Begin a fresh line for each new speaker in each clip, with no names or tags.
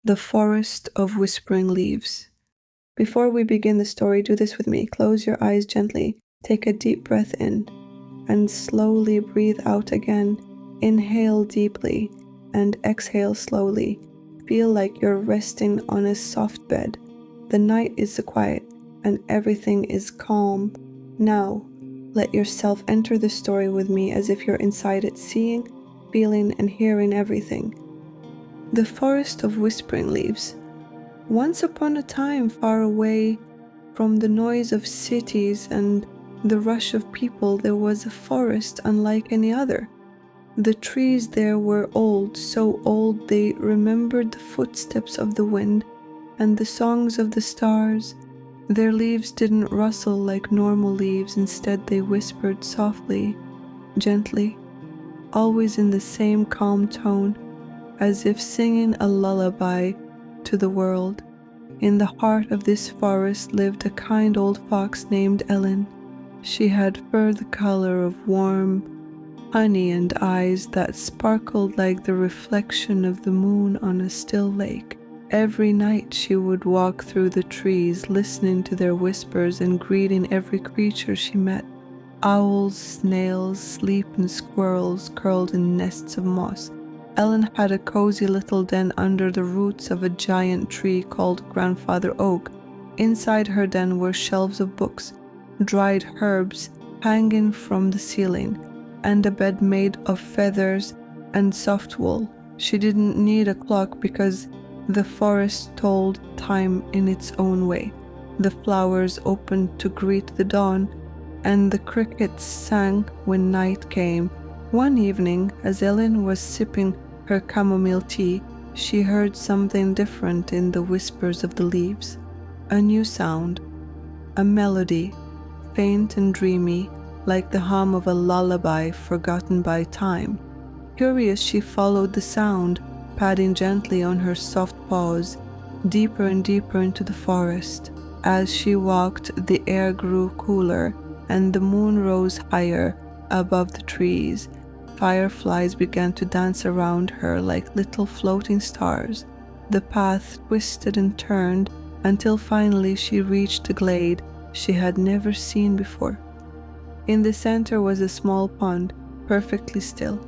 The Forest of Whispering Leaves. Before we begin the story, do this with me. Close your eyes gently, take a deep breath in, and slowly breathe out again. Inhale deeply and exhale slowly. Feel like you're resting on a soft bed. The night is quiet and everything is calm. Now, let yourself enter the story with me as if you're inside it, seeing, feeling, and hearing everything. The Forest of Whispering Leaves. Once upon a time, far away from the noise of cities and the rush of people, there was a forest unlike any other. The trees there were old, so old they remembered the footsteps of the wind and the songs of the stars. Their leaves didn't rustle like normal leaves, instead they whispered softly, gently, always in the same calm tone, as if singing a lullaby to the world. In the heart of this forest lived a kind old fox named Ellen. She had fur the color of warm honey and eyes that sparkled like the reflection of the moon on a still lake. Every night she would walk through the trees, listening to their whispers and greeting every creature she met. Owls, snails, sleeping squirrels curled in nests of moss. Ellen had a cozy little den under the roots of a giant tree called Grandfather Oak. Inside her den were shelves of books, dried herbs hanging from the ceiling, and a bed made of feathers and soft wool. She didn't need a clock because the forest told time in its own way. The flowers opened to greet the dawn, and the crickets sang when night came. One evening, as Ellen was sipping her chamomile tea, she heard something different in the whispers of the leaves. A new sound, a melody, faint and dreamy, like the hum of a lullaby forgotten by time. Curious, she followed the sound, padding gently on her soft paws, deeper and deeper into the forest. As she walked, the air grew cooler, and the moon rose higher above the trees. Fireflies began to dance around her like little floating stars. The path twisted and turned until finally she reached a glade she had never seen before. In the center was a small pond, perfectly still,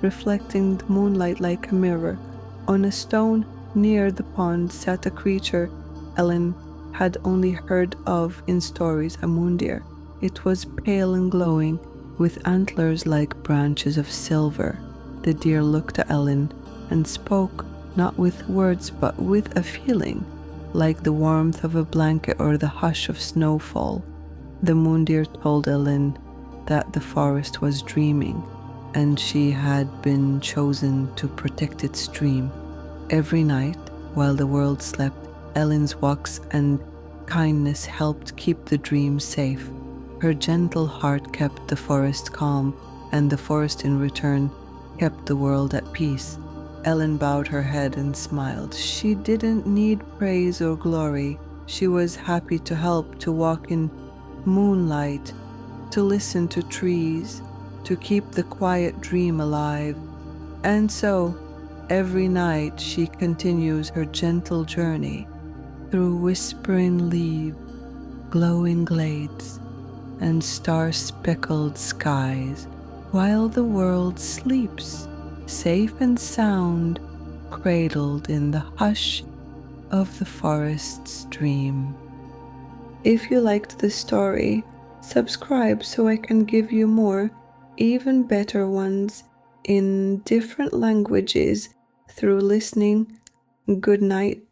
reflecting the moonlight like a mirror. On a stone near the pond sat a creature Ellen had only heard of in stories, a moon deer. It was pale and glowing, with antlers like branches of silver. The deer looked at Ellen and spoke, not with words but with a feeling, like the warmth of a blanket or the hush of snowfall. The moon deer told Ellen that the forest was dreaming, and she had been chosen to protect its dream. Every night, while the world slept, Ellen's walks and kindness helped keep the dream safe. Her gentle heart kept the forest calm, and the forest in return kept the world at peace. Ellen bowed her head and smiled. She didn't need praise or glory. She was happy to help, to walk in moonlight, to listen to trees, to keep the quiet dream alive. And so, every night she continues her gentle journey through whispering leaves, glowing glades, and star-speckled skies, while the world sleeps, safe and sound, cradled in the hush of the forest's dream. If you liked this story, subscribe so I can give you more, even better ones, in different languages through listening. Good night.